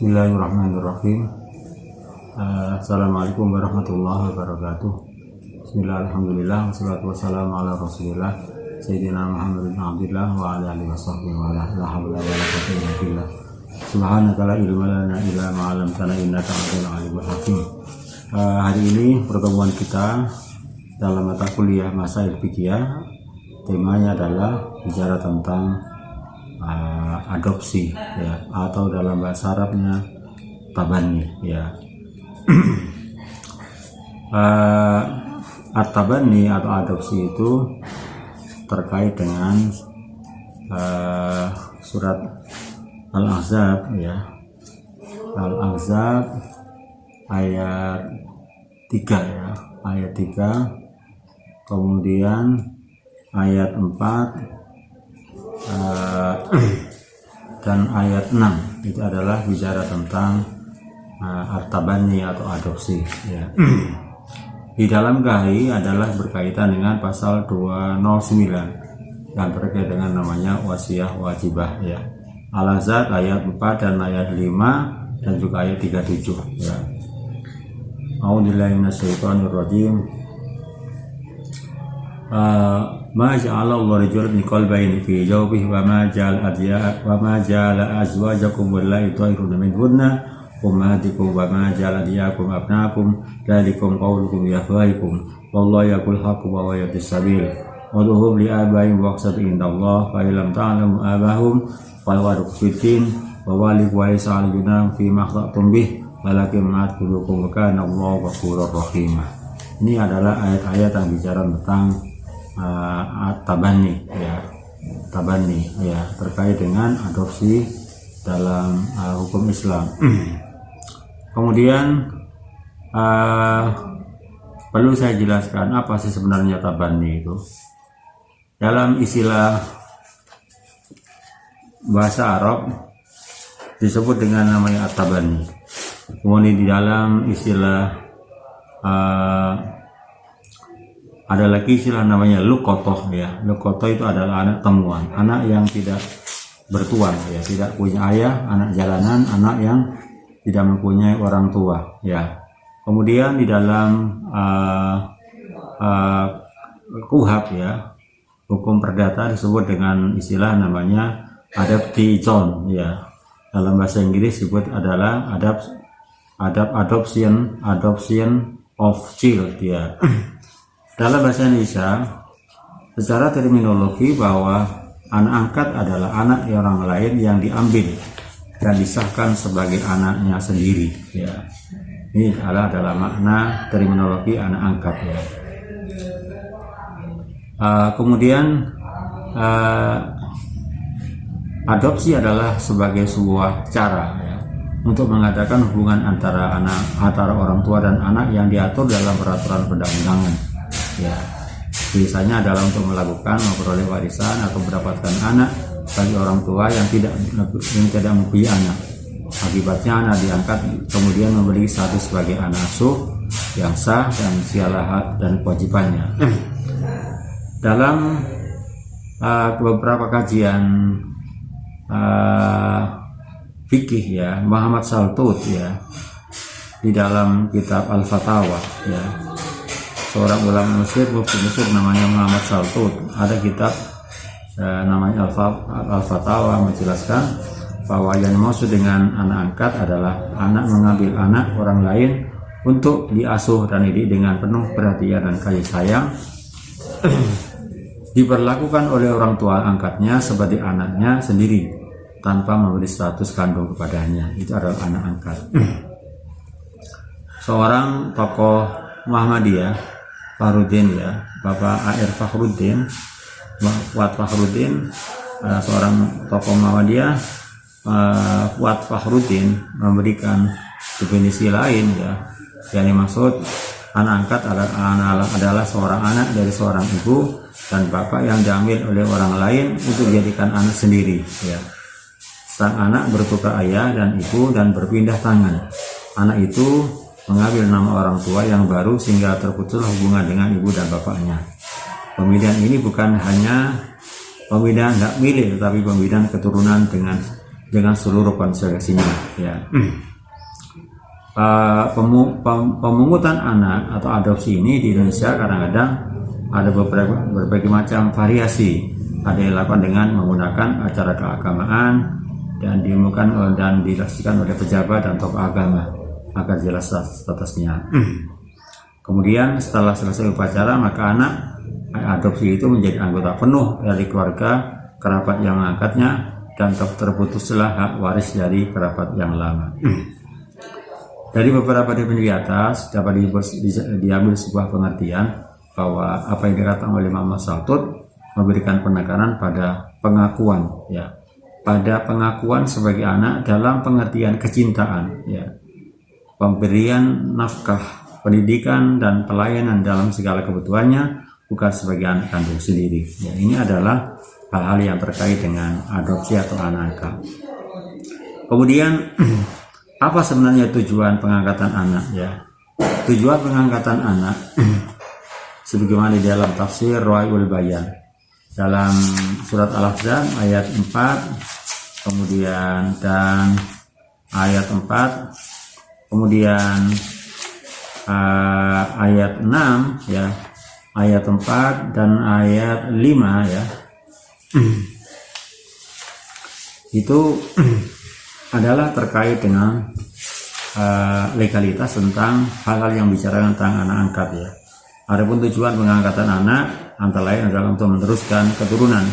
Bismillahirrahmanirrahim. Assalamualaikum warahmatullahi wabarakatuh. Bismillahirrahmanirrahim. Wassalatu wassalamu ala rasulillah Sayyidina Muhammad bin Abdillah wa ala alihi wa sahbihi wa la hawla wa la quwwata illa billah. Subhanaka la ilma lana illa ma 'allamtana innaka antal alimul hakim. Hari ini pertemuan kita dalam mata kuliah Masail Fiqhiyah, temanya adalah bicara tentang adopsi ya, atau dalam bahasa Arabnya tabani ya. At-tabani atau adopsi itu terkait dengan surat Al-Ahzab ya. Al-Ahzab ayat 3 ya, ayat 3, kemudian ayat 4 dan ayat 6 itu adalah bicara tentang at-tabani atau adopsi ya. Di dalam KAI adalah berkaitan dengan pasal 209 yang terkait dengan namanya wasiah wajibah ya. Al-Ahzab ayat 4 dan ayat 5 dan juga ayat 37 ya. A'udzubillahi minasyaitonirrajim. Ma ja'ala Allahu rajulan min qalbayni fi jawfihi wa ma ja'ala azwajakum wallati tayruna minhunna ummahatikum wa ma ja'ala adiyakum abnaakum dzalikum qawlukum bi afwahikum wallahu yaqul haqqu wa huwa yahdis sabil wad'uhum li abaihim waqsatu indallah fa illam ta'lamu abahum fal warqu fitin wa walik wa isa'al junam fi makhtatum bih walakin ma'at qulukum wa kana Allahu ghafurur rahim. Ini adalah ayat-ayat yang bicara tentang tabani ya, tabani ya, terkait dengan adopsi dalam hukum Islam. Kemudian perlu saya jelaskan apa sih sebenarnya tabani itu. Dalam istilah bahasa Arab disebut dengan namanya at-tabani. Kemudian di dalam istilah ada lagi istilah namanya luqotoh ya. Luqotoh itu adalah anak temuan, anak yang tidak bertuan ya, tidak punya ayah, anak jalanan, anak yang tidak mempunyai orang tua ya. Kemudian di dalam KUHP ya, hukum perdata disebut dengan istilah namanya adoption ya. Dalam bahasa Inggris disebut adalah adoption of child ya. Dalam bahasa Indonesia secara terminologi bahwa anak angkat adalah anak orang lain yang diambil dan disahkan sebagai anaknya sendiri ya. Ini adalah makna terminologi anak angkat ya. Kemudian adopsi adalah sebagai sebuah cara ya, untuk mengadakan hubungan antara orang tua dan anak yang diatur dalam peraturan perundang-undangan ya. Biasanya adalah untuk melakukan memperoleh warisan atau mendapatkan anak bagi orang tua yang tidak mempunyai anak. Akibatnya anak diangkat kemudian memiliki status sebagai anak asuh yang sah dan segala hak dan kewajibannya. Dalam beberapa kajian fikih ya, Muhammad Saltut ya, di dalam kitab Al-Fatawa ya, seorang ulama Mesir, mufti Mesir namanya Muhammad Saltut, ada kitab namanya Al-Fatawa menjelaskan bahwa yang dimaksud dengan anak angkat adalah anak mengambil anak orang lain untuk diasuh dan dididik dengan penuh perhatian dan kasih sayang, diperlakukan oleh orang tua angkatnya seperti anaknya sendiri tanpa memberi status kandung kepadanya. Itu adalah anak angkat. Seorang tokoh Muhammadiyah, Fakhruddin ya, Bapak A.R. Fakhruddin, Fuad Fakhruddin, seorang tokoh Muhammadiyah, Fuad Fakhruddin memberikan definisi lain ya, yang dimaksud anak angkat adalah seorang anak dari seorang ibu dan bapak yang diambil oleh orang lain untuk dijadikan anak sendiri ya. Sang anak bertukar ayah dan ibu dan berpindah tangan. Anak itu mengambil nama orang tua yang baru sehingga terputus hubungan dengan ibu dan bapaknya. Pemilihan ini bukan hanya pemilihan hak milik, tetapi pemilihan keturunan dengan dengan seluruh konsekuensinya ya. Pemungutan anak atau adopsi ini di Indonesia kadang-kadang ada berbagai macam variasi. Ada yang dilakukan dengan menggunakan acara keagamaan dan diumumkan dan dilaksanakan oleh pejabat dan tokoh agama agar jelas statusnya. Kemudian setelah selesai upacara, maka anak adopsi itu menjadi anggota penuh dari keluarga kerabat yang mengangkatnya dan terputuslah hak waris dari kerabat yang lama. Dari beberapa definisi atas dapat diambil sebuah pengertian bahwa apa yang dikatakan oleh Muhammad Saltut memberikan penekanan pada pengakuan ya, pada pengakuan sebagai anak dalam pengertian kecintaan ya, pemberian nafkah, pendidikan dan pelayanan dalam segala kebutuhannya, bukan sebagai anak kandung sendiri ya. Ini adalah hal-hal yang terkait dengan adopsi atau anak angkat. Kemudian apa sebenarnya tujuan pengangkatan anak ya? Tujuan pengangkatan anak sebagaimana di dalam tafsir Ruwaiyul Bayan dalam surat Al-Ahzab ayat 4 kemudian dan ayat 4 kemudian ayat 6 ya, ayat 4 dan ayat 5 ya. Itu adalah terkait dengan legalitas tentang hal-hal yang bicara tentang anak angkat ya. Adapun tujuan pengangkatan anak antara lain adalah untuk meneruskan keturunan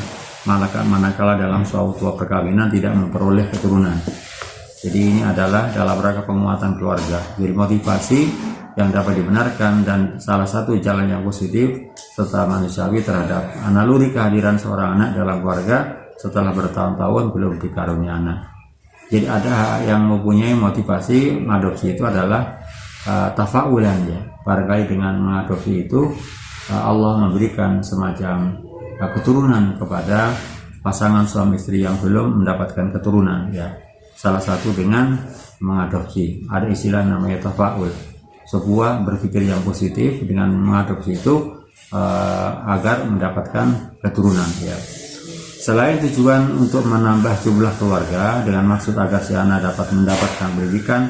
manakala dalam suatu perkawinan tidak memperoleh keturunan. Jadi ini adalah dalam rangka penguatan keluarga. Jadi motivasi yang dapat dibenarkan dan salah satu jalan yang positif serta manusiawi terhadap naluri kehadiran seorang anak dalam keluarga setelah bertahun-tahun belum dikarunia anak. Jadi ada yang mempunyai motivasi mengadopsi itu adalah tafaulan ya. Barangkali dengan mengadopsi itu Allah memberikan semacam keturunan kepada pasangan suami istri yang belum mendapatkan keturunan ya. Salah satu dengan mengadopsi. Ada istilah namanya tafaul. Sebuah berpikir yang positif dengan mengadopsi itu agar mendapatkan keturunan ya. Selain tujuan untuk menambah jumlah keluarga dengan maksud agar si anak dapat mendapatkan pendidikan,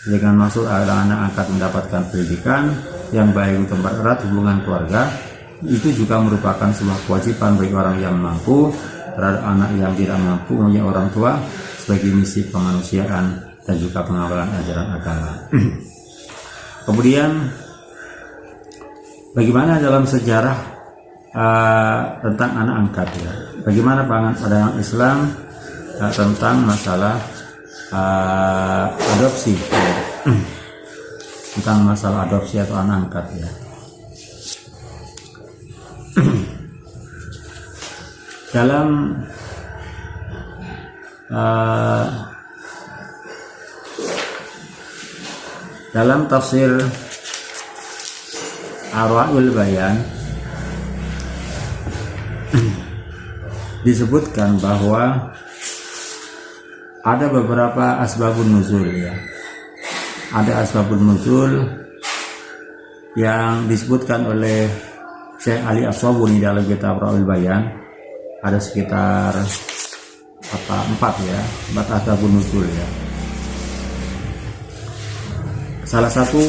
dengan maksud agar anak angkat mendapatkan pendidikan yang baik untuk mempererat hubungan keluarga, itu juga merupakan sebuah kewajiban bagi orang yang mampu terhadap anak yang tidak mampu mempunyai orang tua sebagai misi kemanusiaan dan juga pengawalan ajaran agama. Kemudian bagaimana dalam sejarah tentang anak angkat ya? Bagaimana pandangan Islam tentang masalah adopsi ya? Tentang masalah adopsi atau anak angkat ya? Dalam tafsir Ruwaiyul Bayan disebutkan bahwa ada beberapa asbabun nuzul ya. Ada asbabun nuzul yang disebutkan oleh Syekh Ali As-Sabuni dalam kitab Ruwaiyul Bayan. Ada sekitar 4 asbabun nuzul ya. Salah satu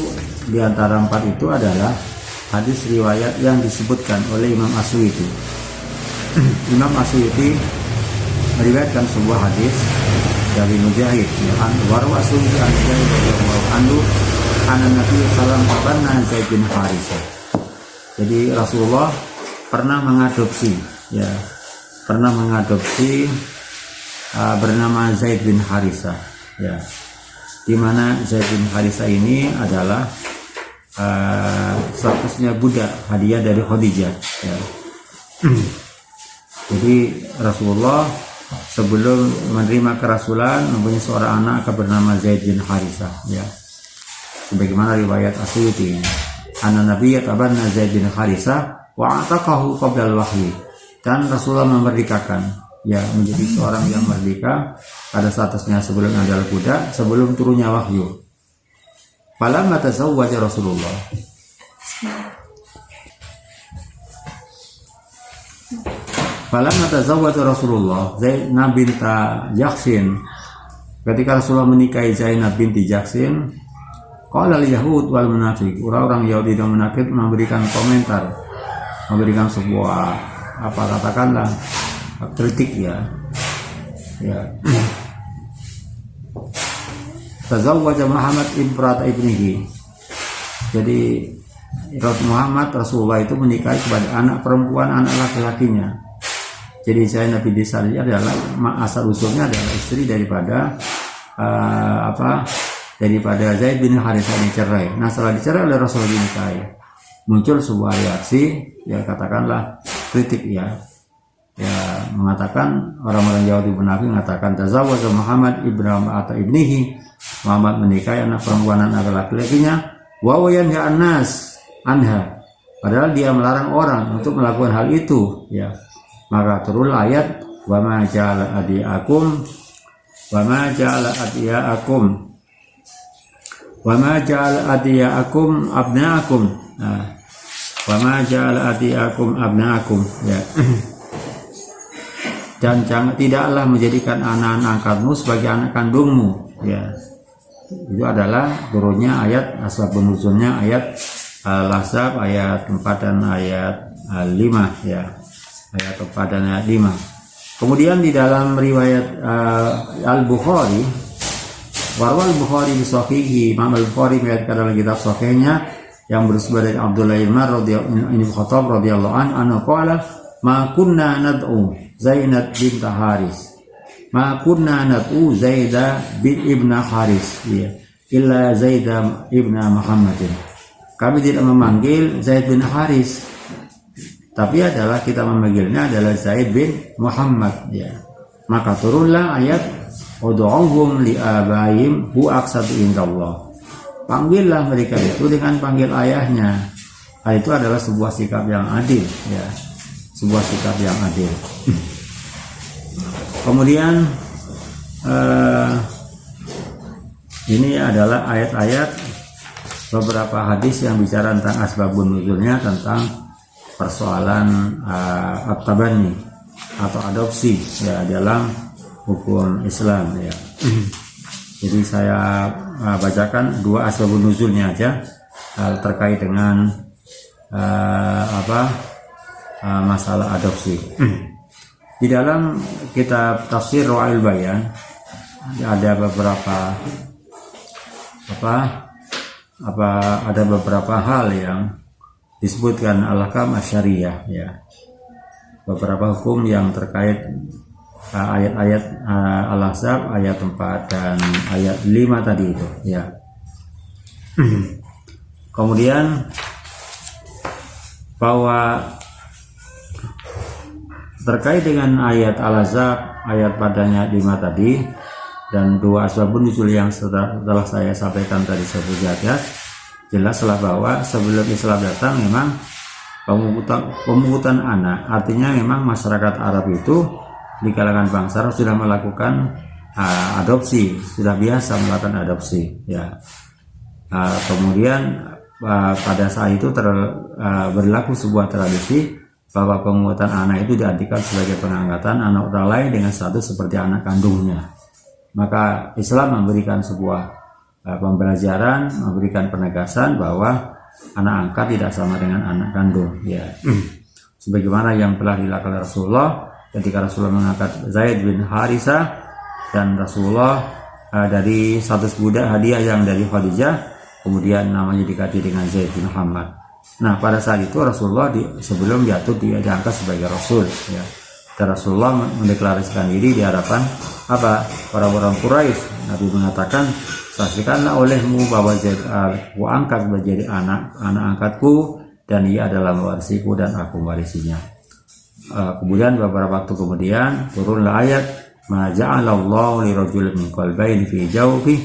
di antara 4 itu adalah hadis riwayat yang disebutkan oleh Imam Asy'uti. Imam Asy'uti meriwayatkan sebuah hadis dari Mujahid an warwa Asy'uti an Mujahid radhiyallahu anhu anna Nabi sallallahu alaihi wasallam Zaid bin Harisah. Jadi Rasulullah pernah mengadopsi bernama Zaid bin Harisah ya. Di mana Zaid bin Harisah ini adalah statusnya budak hadiah dari Khadijah ya. Jadi Rasulullah sebelum menerima kerasulan mempunyai seorang anak bernama Zaid bin Harisah ya. Sebagaimana riwayat Asy'uti, anna Nabi tabanna Zaid bin Harisah wa ataqahu qabla al-wahyi. Dan Rasulullah memerdekakan ya, menjadi seorang yang merdeka pada statusnya sebelum adalah budak, sebelum turunnya wahyu. Falamma tazawwaja Rasulullah, Zainab binta Jakhsin ketika Rasulullah menikahi Zainab binti Jahsin, qala al-yahud wal munafik, orang-orang Yahudi dan munafik memberikan komentar, memberikan sebuah katakanlah kritik ya. Tazawwaja Muhammad imra'ata ibnihi. Jadi Rasulullah itu menikahi kepada anak perempuan, anak laki-lakinya. Jadi Zainab binti Jahsin adalah asal usulnya adalah istri daripada daripada Zaid bin Harithah dicerai. Nah, setelah dicerai oleh Rasulullah dinikahi, muncul sebuah reaksi, ya katakanlah kritik ya mengatakan orang-orang Yahudi munafik mengatakan tazawwaja Muhammad imra'ata ibnihi, Muhammad menikahi anak perempuan anak laki-lakinya, wa yanha an-nas anha, padahal dia melarang orang untuk melakukan hal itu ya. Maka turun ayat wa ma ja'ala adiyakum wa ma ja'ala adiyakum wa ma ja'ala adiyakum abnaakum. Nah, wa ma ja'ala adiyakum abnaakum ya. Dan tidaklah menjadikan anak-anak angkatmu sebagai anak kandungmu ya. Itu adalah turunnya ayat asbabun nuzulnya ayat Al-Ahzab ayat 4 dan ayat 5 ya. Ayat 4 dan ayat 5. Kemudian di dalam riwayat Al-Bukhari, warwal Bukhari di Sahihih, Imam Al-Bukhari meriwayatkan dalam kitab Sahihnya yang bersumber dari Abdullah bin Khattab radhiyallahu anhu qala ma kunna nad'u Zainab bint Haris, ma kunna nad'u Zaidah bin ibn Haris ya, illa Zaidah ibn Muhammadin. Kami tidak memanggil Zaid bin Haris, tapi adalah kita memanggilnya adalah Zaid bin Muhammad ya. Maka turunlah ayat ud'uhum li abaihim hu aqsatu indallah. Panggillah mereka itu dengan panggil ayahnya. Itu adalah sebuah sikap yang adil ya. Sebuah sikap yang adil. Kemudian ini adalah ayat-ayat beberapa hadis yang bicara tentang asbabun nuzulnya, tentang persoalan at-tabanni atau adopsi ya dalam hukum Islam ya. Jadi saya bacakan dua asbabun nuzulnya aja terkait dengan masalah adopsi. Di dalam kitab tafsir Ru'ail Bayan ada beberapa hal yang disebutkan al-ahkam asy-syar'iyyah ya. Beberapa hukum yang terkait ayat-ayat Al-Ahzab ayat 4 dan ayat 5 tadi itu ya. Kemudian bahwa terkait dengan ayat Al-Ahzab ayat padanya 5 tadi dan dua asbabun nuzul yang setelah saya sampaikan tadi sebelumnya, jelaslah bahwa sebelum Islam datang memang pemungutan anak, artinya memang masyarakat Arab itu di kalangan bangsa Arab sudah melakukan adopsi, sudah biasa melakukan adopsi ya. Kemudian pada saat itu berlaku sebuah tradisi bahwa pemungutan anak itu diartikan sebagai pengangkatan anak orang lain dengan status seperti anak kandungnya. Maka Islam memberikan sebuah pembelajaran, memberikan penegasan bahwa anak angkat tidak sama dengan anak kandung ya. Sebagaimana yang telah dilakukan Rasulullah ketika Rasulullah mengangkat Zaid bin Harithah, dan Rasulullah dari status budak hadiah yang dari Khadijah, kemudian namanya diganti dengan Zaid bin Muhammad. Nah, pada saat itu Rasulullah sebelum jatuh dia diangkat sebagai Rasul ya. Dan Rasulullah mendeklarasikan diri di hadapan orang-orang Quraisy. Nabi mengatakan, saksikanlah olehmu bahwa Zaid aku angkat menjadi anak angkatku, dan ia adalah mewarisiku dan aku mewarisinya. Kemudian beberapa waktu kemudian turunlah ayat ma ja'alallahu lirajulin min qalbayni fi jawfihi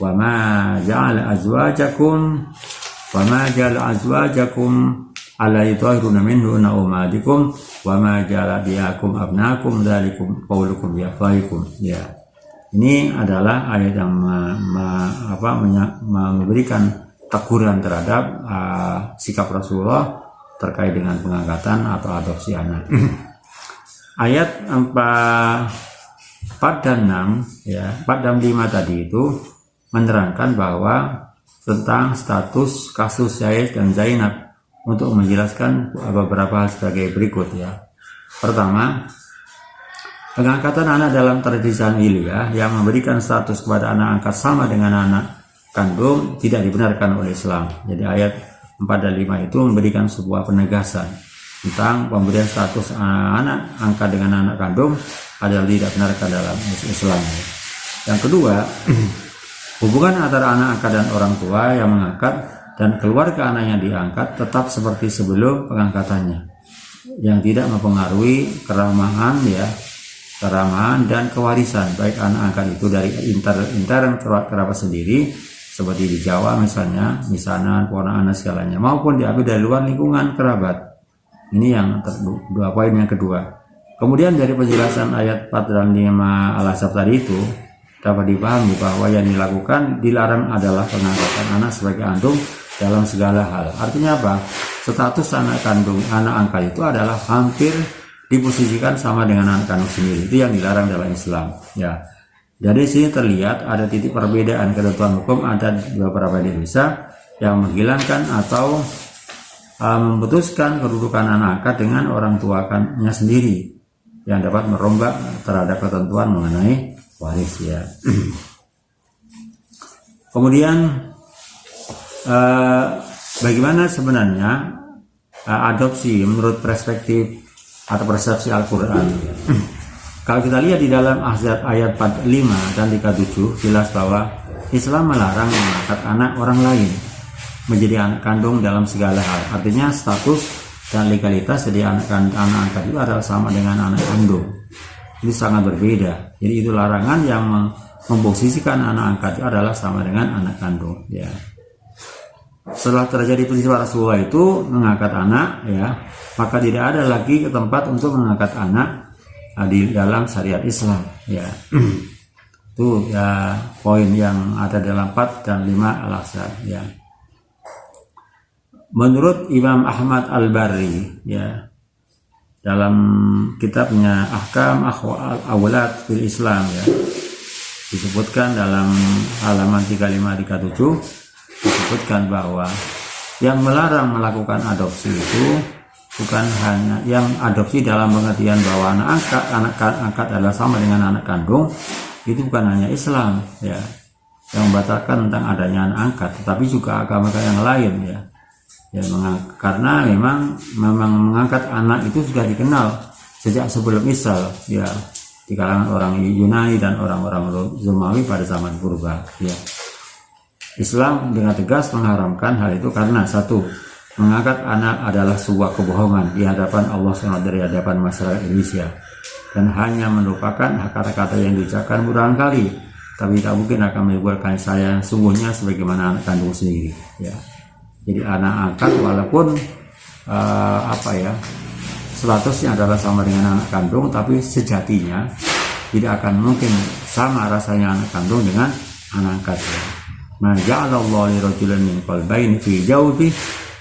wa ma ja'ala azwajakum ala yutahhiruna minhu umadikum wa ma ja'ala diyakum abnakum dzalikum qaulukum bi afwahikum ya. Ini adalah ayat yang memberikan teguran terhadap sikap Rasulullah terkait dengan pengangkatan atau adopsi anak. Ayat 4 dan 6 ya, 4 dan 5 tadi itu menerangkan bahwa tentang status kasus Zaid dan Zainab untuk menjelaskan beberapa hal sebagai berikut ya. Pertama, pengangkatan anak dalam tradisi jahiliyah yang memberikan status kepada anak angkat sama dengan anak kandung tidak dibenarkan oleh Islam. Jadi ayat 4 dan 5 itu memberikan sebuah penegasan tentang pemberian status anak angkat dengan anak kandung adalah tidak benarkan dalam Islam. Yang kedua, hubungan antara anak angkat dan orang tua yang mengangkat dan keluarga anak yang diangkat tetap seperti sebelum pengangkatannya, yang tidak mempengaruhi keramahan dan kewarisan baik anak angkat itu dari intern kerabat sendiri seperti di Jawa misalnya, misanan, ponakan segalanya, maupun diambil dari luar lingkungan kerabat. Ini yang dua poin yang kedua. Kemudian dari penjelasan ayat 4 dan 5 Al-Ahzab tadi itu dapat dipahami bahwa yang dilakukan dilarang adalah pengangkatan anak sebagai andung dalam segala hal. Artinya apa? Status anak kandung, anak angkat itu adalah hampir diposisikan sama dengan anak kandung sendiri. Itu yang dilarang dalam Islam. Ya. Dari sini terlihat ada titik perbedaan ketentuan hukum antara beberapa Indonesia yang menghilangkan atau memutuskan kedudukan anak angkat dengan orang tuanya sendiri yang dapat merombak terhadap ketentuan mengenai waris ya. Kemudian bagaimana sebenarnya adopsi menurut perspektif atau persepsi Al-Quran ya. Kalau kita lihat di dalam ayat 45 dan 37 jelas bahwa Islam melarang mengangkat anak orang lain menjadi anak kandung dalam segala hal. Artinya status dan legalitas jadi anak angkat itu adalah sama dengan anak kandung. Ini sangat berbeda. Jadi itu larangan yang memposisikan anak angkat itu adalah sama dengan anak kandung. Ya. Setelah terjadi peristiwa Rasulullah itu mengangkat anak, ya, maka tidak ada lagi tempat untuk mengangkat anak di dalam syariat Islam. Ya. Itu ya poin yang ada dalam 4 dan 5 Al-Ahzab. Ya. Menurut Imam Ahmad Al-Barri ya, dalam kitabnya Ahkam Al-Awlad fil Islam ya, disebutkan dalam halaman 35-37 disebutkan bahwa yang melarang melakukan adopsi itu bukan hanya yang adopsi dalam pengertian bahwa anak angkat adalah sama dengan anak kandung, itu bukan hanya Islam ya yang membatalkan tentang adanya anak angkat, tetapi juga agama yang lain ya. Ya, karena memang mengangkat anak itu sudah dikenal sejak sebelum Islam ya di kalangan orang Yunani dan orang-orang Romawi pada zaman purba ya. Islam dengan tegas mengharamkan hal itu karena satu, mengangkat anak adalah sebuah kebohongan di hadapan Allah SWT, di hadapan masyarakat Indonesia, dan hanya merupakan kata-kata yang diucapkan berulang kali, tapi tak mungkin akan menimbulkan saya sungguhnya sebagaimana anak kandung sendiri ya. Jadi anak angkat walaupun statusnya adalah sama dengan anak kandung, tapi sejatinya tidak akan mungkin sama rasanya anak kandung dengan anak angkat. Ma ja'alallahu li rajulin min qalbayni fi jawfihi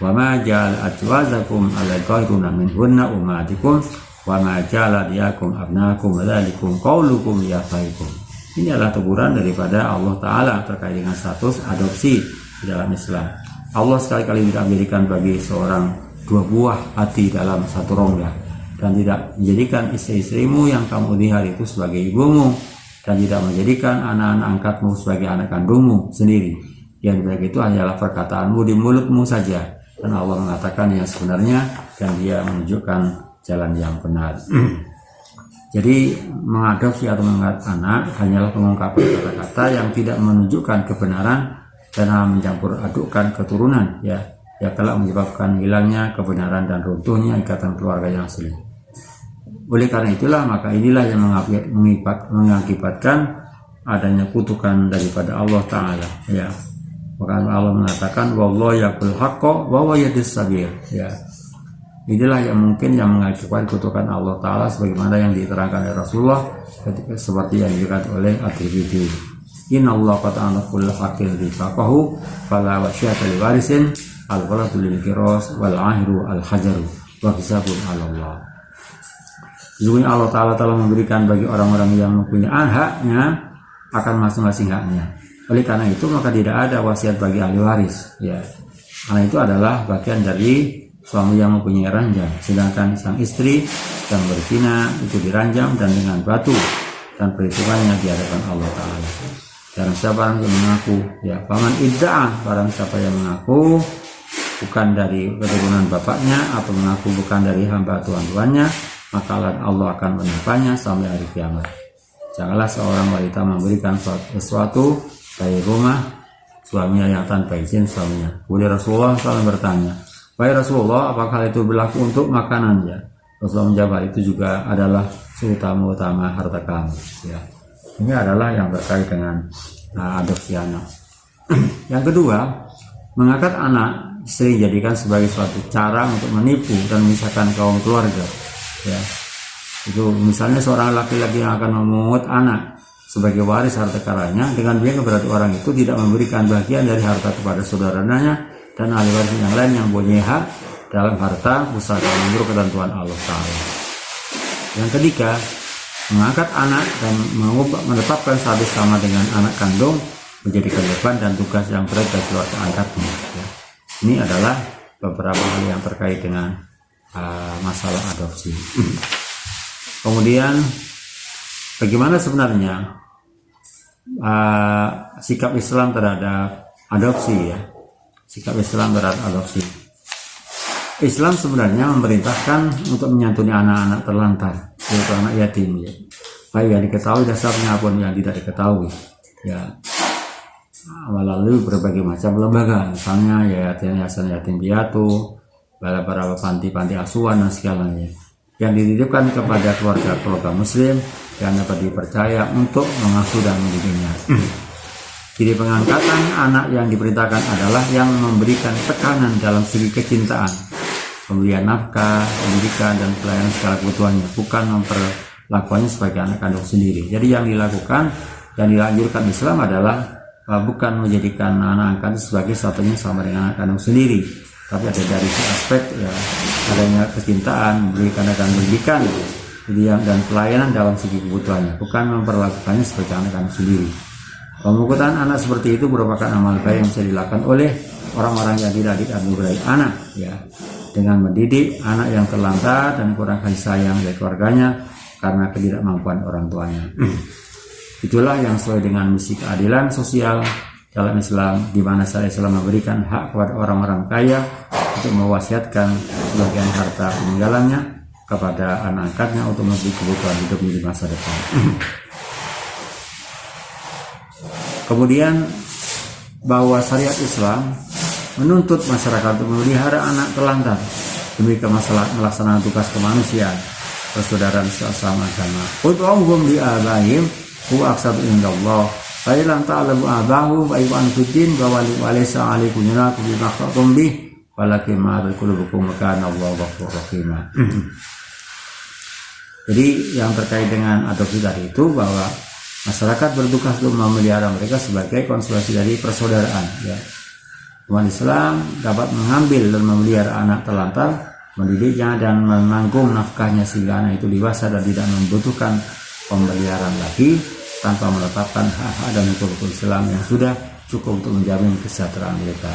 wa ma ja'ala azwajakum ala ghayruna minhunna ummatikum wa ma ja'ala diyakum abnaakum dzalikum qaulukum ya faikum. Ini adalah teguran daripada Allah Ta'ala terkait dengan status adopsi di dalam Islam. Allah sekali-kali tidak menjadikan bagi seorang dua buah hati dalam satu rongga, dan tidak menjadikan istri-istrimu yang kamu lihat itu sebagai ibumu, dan tidak menjadikan anak-anak angkatmu sebagai anak kandungmu sendiri. Yang baik itu hanyalah perkataanmu di mulutmu saja, dan Allah mengatakan yang sebenarnya dan Dia menunjukkan jalan yang benar. Jadi mengadopsi atau mengangkat anak hanyalah pengungkapan kata-kata yang tidak menunjukkan kebenaran dan mencampur adukkan keturunan ya telah menyebabkan hilangnya kebenaran dan runtuhnya ikatan keluarga yang asli. Oleh karena itulah maka inilah yang mengakibatkan adanya kutukan daripada Allah Ta'ala ya. Maka Allah mengatakan wallahu yaqul haqqa wa huwa yahdis sabil ya. Inilah yang mungkin yang mengakibatkan kutukan Allah Ta'ala sebagaimana yang diterangkan oleh Rasulullah seperti yang dikatakan oleh At-Tirmidzi. Inna Allah qata'ana kulla haqqin rifaqahu fala wasyata li warisin al-waladu lil kiros wal ahiru al hajaru wa hisabun ala Allah. Sesungguhnya Allah Ta'ala telah memberikan bagi orang-orang yang mempunyai haknya akan masing-masing haknya. Oleh karena itu maka tidak ada wasiat bagi ahli waris. Ya, karena itu adalah bagian dari suami yang mempunyai ranjang. Sedangkan sang istri yang berzina itu diranjam dan dengan batu dan perhitungannya di hadapan Allah Ta'ala. Dan siapa yang mengaku, ya, paman idda'a, barang siapa yang mengaku bukan dari keturunan bapaknya atau mengaku bukan dari hamba tuan-tuannya, maka Allah akan menimpanya sampai hari kiamat. Janganlah seorang wanita memberikan sesuatu dari rumah suaminya yang tanpa izin suaminya. Kemudian Rasulullah SAW bertanya, "Wahai Rasulullah, apakah itu berlaku untuk makanannya?" Rasulullah menjawab, "Itu juga adalah seutama-utama harta kamu." Ya. Ini adalah yang terkait dengan adopsi anak. Yang kedua, mengangkat anak sering dijadikan sebagai suatu cara untuk menipu dan memisahkan kaum keluarga. Ya, itu misalnya seorang laki-laki yang akan memungut anak sebagai waris harta karyanya dengan biang berarti orang itu tidak memberikan bagian dari harta kepada saudaranya dan ahli waris yang lain yang punya hak dalam harta pusaka menurut ketentuan Allah Ta'ala. Yang ketiga, mengangkat anak dan menetapkan status sama dengan anak kandung menjadi kewajiban dan tugas yang berat bagi keluarga angkatnya. Ya. Ini adalah beberapa hal yang terkait dengan masalah adopsi. Kemudian bagaimana sebenarnya sikap Islam terhadap adopsi, ya? Sikap Islam terhadap adopsi. Islam sebenarnya memerintahkan untuk menyantuni anak-anak terlantar, yaitu anak yatim, ya. Baik yang diketahui dasarnya maupun yang tidak diketahui, ya. Melalui berbagai macam lembaga, misalnya yayasan yatim piatu, beberapa panti-panti asuhan dan segalanya, yang dititipkan kepada keluarga muslim yang dapat dipercaya untuk mengasuh dan mendidiknya. Jadi pengangkatan anak yang diperintahkan adalah yang memberikan tekanan dalam segi kecintaan, pemberian nafkah, pendidikan, dan pelayanan segala kebutuhannya, bukan memperlakukannya sebagai anak kandung sendiri. Jadi yang dilakukan, yang dilanjurkan Islam adalah bukan menjadikan anak angkat sebagai satunya sama dengan anak kandung sendiri, tapi ada dari aspek, ya, adanya kecintaan, memberikan dan pendidikan, dan pelayanan dalam segi kebutuhannya, bukan memperlakukannya sebagai anak kandung sendiri. Pemungkutan anak seperti itu merupakan amal baik yang bisa dilakukan oleh orang-orang yang tidak dianugerahi anak, ya, dengan mendidik anak yang terlantar dan kurang kasih sayang dari keluarganya karena ketidakmampuan orang tuanya. Itulah yang sesuai dengan misi keadilan sosial dalam Islam, di mana syariat Islam memberikan hak kepada orang-orang kaya untuk mewasiatkan sebagian harta peninggalannya kepada anak angkatnya untuk memberi kebutuhan hidup di masa depan. Kemudian bahwa syariat Islam menuntut masyarakat untuk memelihara anak terlantar demi kemaslahatan melaksanakan tugas kemanusiaan, persaudaraan sesama agama. Ud'uhum li abaihim huwa aqsatu indallah. Fa illam ta'lamu abahu fa anfutin wa walaysa 'alaikum junahun bima akhtatum bih walakin ma'al qulubukum kana Allahu ghafurur rahim. Jadi yang terkait dengan adopsi tadi itu bahwa masyarakat bertugas untuk memelihara mereka sebagai konsekuensi dari persaudaraan, ya. Umat Islam dapat mengambil dan memelihara anak terlantar, mendidiknya dan menanggung nafkahnya sehingga anak itu dewasa dan tidak membutuhkan pemeliharaan lagi, tanpa menetapkan hak-hak dan hukum Islam yang sudah cukup untuk menjamin kesejahteraan mereka.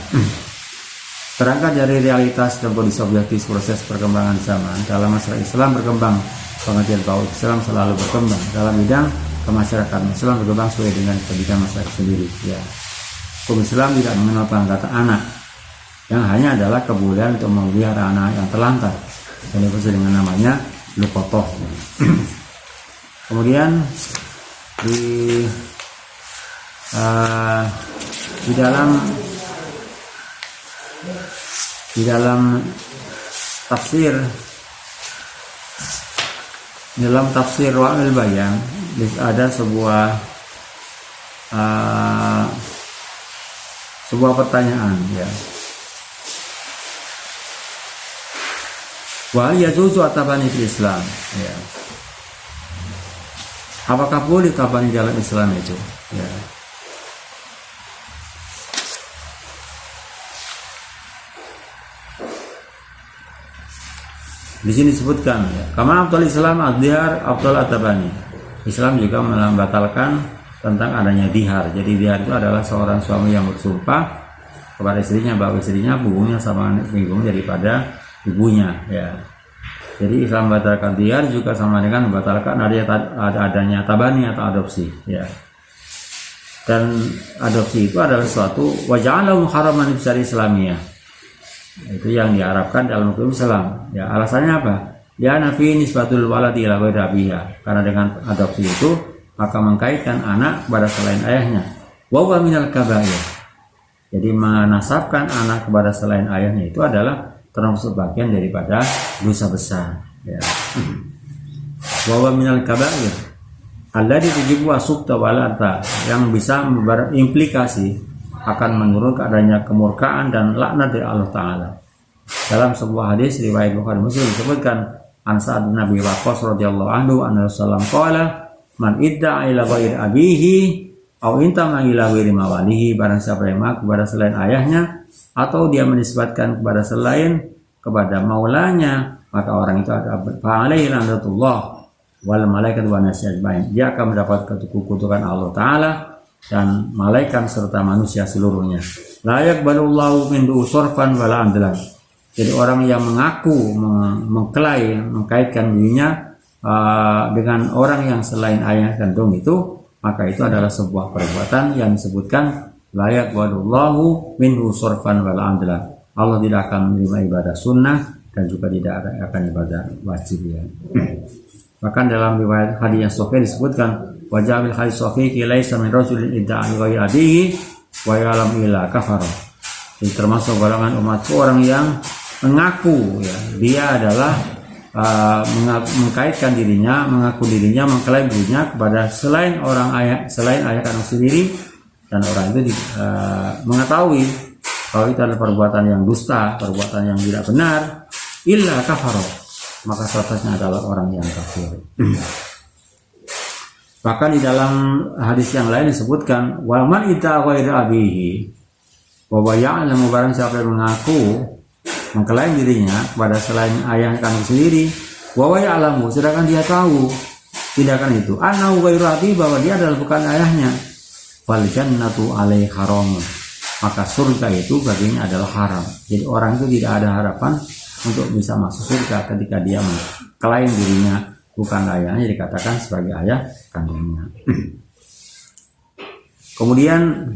Terangkat dari realitas dan kondisi objektif proses perkembangan zaman dalam masyarakat Islam berkembang, pengertian bahwa Islam selalu berkembang dalam bidang kemasyarakatan. Islam berkembang sesuai dengan pendidikan masyarakat sendiri, ya. Hukum Islam tidak mengenal pengangkatan anak, yang hanya adalah kebolehan untuk memelihara anak yang terlantar, yang disebut dengan namanya lukotoh. Kemudian di dalam tafsir Ruhul Bayan ada sebuah pertanyaan, ya. Wa yajuzu atabani fil Islam, ya. Apakah boleh tabani dalam Islam itu, ya. Di sini disebutkan ya, kama afdal Islam ad-dihar afdal at-tabani. Islam juga membatalkan tentang adanya dihar. Jadi dihar itu adalah seorang suami yang bersumpah kepada istrinya bahwa istrinya punggungnya sama punggung daripada ibunya ya. Jadi Islam membatalkan dihar juga sama dengan membatalkan adanya tabani atau adopsi ya. Dan adopsi itu adalah suatu waja'alahu haraman fi syariah Islamiyah. Itu yang diharapkan dalam hukum Islam. Ya, alasannya apa? Ya nafi nisbatul waladi ila ghairi abiha. Karena dengan adopsi itu maka mengkaitkan anak kepada selain ayahnya. Wa huwa minal kabair. Jadi menasabkan anak kepada selain ayahnya itu adalah termasuk bagian daripada dosa besar ya. Wa huwa minal kabair alladzi tujibu asukta walata, yang bisa berimplikasi akan menurunkan adanya kemurkaan dan laknat dari Allah Ta'ala. Dalam sebuah hadis riwayat Bukhari Muslim disebutkan an Sa'ad bin Abi Waqqas radhiyallahu anhu anna Rasulullah qala man idda'a ila ghairi abihi aw intama ila ghairi mawalihi, barang siapa yang mengaku kepada selain ayahnya atau dia menisbatkan kepada maulanya, maka orang itu fa'alaihi lanatullah wal malaikat wa nasi ajmain, dia akan mendapat kutukan Allah Ta'ala dan malaikat serta manusia seluruhnya. La yaqbalullahu min du'surfan wala adlan. Jadi orang yang mengaku mengkaitkan dirinya dengan orang yang selain ayah kandung itu, maka itu adalah sebuah perbuatan yang disebutkan la yaqbalullahu min du'surfan wala adlan. Allah tidak akan menerima ibadah sunnah dan juga tidak akan ibadah wajib ya. Bahkan dalam riwayat hadis yang sahih disebutkan wajabil hadis sahih laisa min rajulin idda'a ghairi abihi wa ya'lam illa kafara. Jadi termasuk golongan umatku orang yang mengaku ya, dia adalah mengkaitkan dirinya, mengaku dirinya, mengklaim dirinya kepada selain ayah kandung sendiri, dan orang itu mengetahui bahwa itu adalah perbuatan yang dusta, perbuatan yang tidak benar, illa kafara, maka statusnya adalah orang yang kafir. Bahkan di dalam hadis yang lain disebutkan wa man ita ghairi abihi wa ya'lamu, barang siapa yang mengaku mengklaim dirinya kepada selain ayah kandung sendiri, wa ya'lamu, sedangkan dia tahu tindakan itu annahu ghairu abi, bahwa dia adalah bukan ayahnya, fal jannatu alaihi haram, maka surga itu baginya adalah haram. Jadi orang itu tidak ada harapan untuk bisa masuk surga ketika dia mengklaim dirinya bukan ayahnya, dikatakan sebagai ayah kandungnya. Kemudian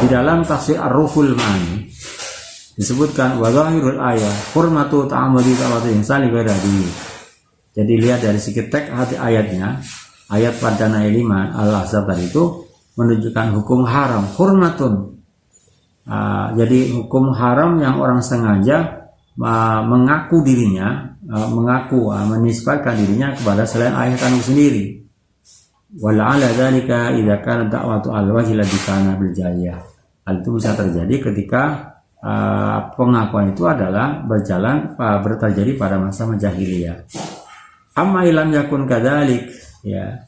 di dalam tafsir Ar-Ruhul Ma'ani disebutkan wa zahirul ayah hurmatu ta'amudi ta'awati insani ghairi. Jadi lihat dari segi teks hati ayatnya, ayat pada ayat 5 Al-Ahzab tadi itu menunjukkan hukum haram, hurmatun. Jadi hukum haram yang orang sengaja mengaku dirinya, menisbatkan dirinya kepada selain ayah kandung sendiri. Wala'ala dzalika idza kana da'watu al-wajhi ladzi kana bil jahiliyah. Hal itu bisa terjadi ketika pengakuan itu adalah terjadi pada masa jahiliyah. Amma ilam yakun kadzalik ya.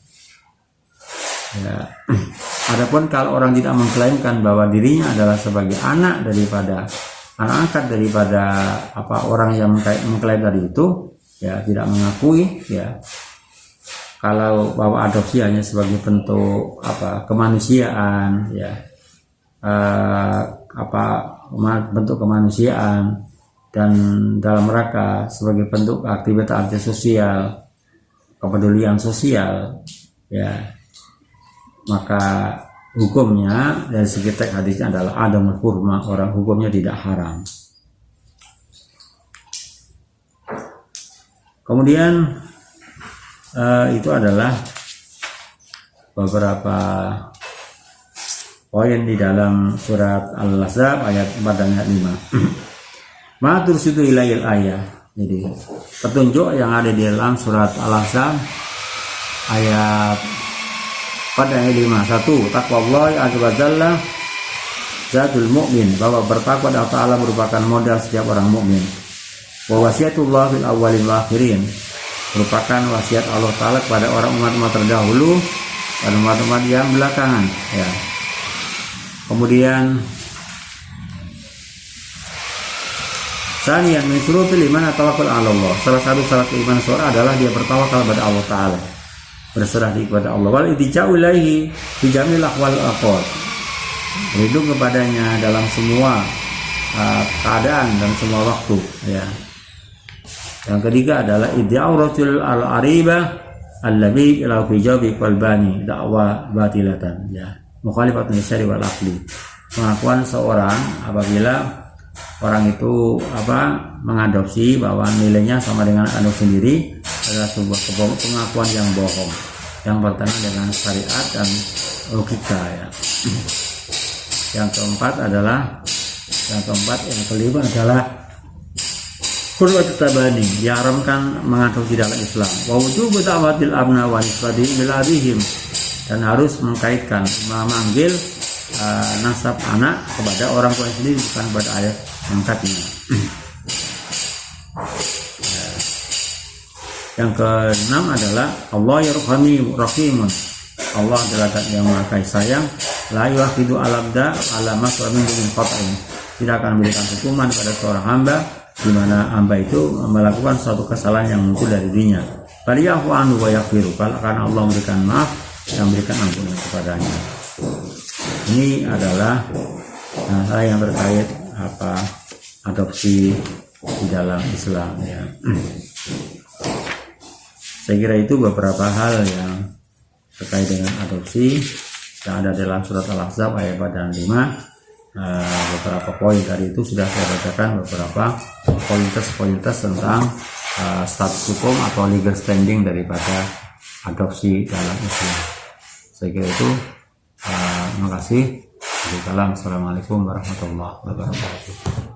Adapun kalau orang tidak mengklaimkan bahwa dirinya adalah sebagai anak angkat daripada orang yang mengklaim tadi itu, ya tidak mengakui ya. Kalau bahwa adopsi hanya sebagai bentuk kemanusiaan ya, bentuk kemanusiaan dan dalam rangka sebagai bentuk aktivitas sosial, kepedulian sosial ya, maka hukumnya dari segi teks hadisnya adalah adamul hurmah, orang hukumnya tidak haram. Kemudian itu adalah beberapa poin di dalam surat Al-Ahzab ayat 4 dan ayat 5. Ma tursidu ilayil ayat. Jadi petunjuk yang ada di dalam surat Al-Ahzab ayat pada ayat 5. 1. Taqwallahi azza wa jalla zadul mu'min, bahwa bertakwa kepada Allah Ta'ala merupakan modal setiap orang mukmin. Wa wasiatullah fil awwalil akhirin, merupakan wasiat Allah Ta'ala kepada orang umat-umat terdahulu dan umat-umat yang belakangan ya. Kemudian Saniyan min syurutil iman tawakkul 'ala Allah. Salah satu syarat iman seorang adalah dia bertawakal kepada Allah Taala. Berserah diri kepada Allah. Wal iltija'u ilaihi fi jamil ahwal aqwat. Berlindung kepadanya dalam semua keadaan dan semua waktu, ya. Yang ketiga adalah id'auratul al-aribah allabi ila fi jawabi qalbani da'wa batilatan, ya. Mukhalifatun lisyari wal aqli. Pengakuan seorang apabila orang itu mengadopsi bahwa nilainya sama dengan anak sendiri adalah sebuah pengakuan yang bohong yang bertentangan dengan syariat dan logika, ya. Yang kelima adalah qur'at tabani, diharamkan mengadopsi dalam Islam. Wa wujubu ta'watil abna wa nisbati ila abihim, dan harus mengkaitkan memanggil nasab anak kepada orang tua sendiri, bukan kepada ayah angkatnya. Yang keenam adalah Allah yarhamni rahimun. Allah adalah zat yang maha kasih sayang. La yuaqidu alabda ala masramin min qat'in. Tidak akan memberikan hukuman pada seorang hamba di mana hamba itu melakukan suatu kesalahan yang muncul dari dirinya. Faliyahu anhu wa yaghfiru, karena Allah memberikan maaf dan memberikan ampunan kepadanya. Ini adalah hal yang terkait adopsi di dalam Islam, ya. Saya kira itu beberapa hal yang terkait dengan adopsi yang ada dalam surat Al-Ahzab ayat 4 dan 5. Beberapa poin dari itu sudah saya bacakan, beberapa poin-poin tentang status hukum atau legal standing daripada adopsi dalam Islam. Saya kira itu. Terima kasih. Assalamualaikum warahmatullahi wabarakatuh.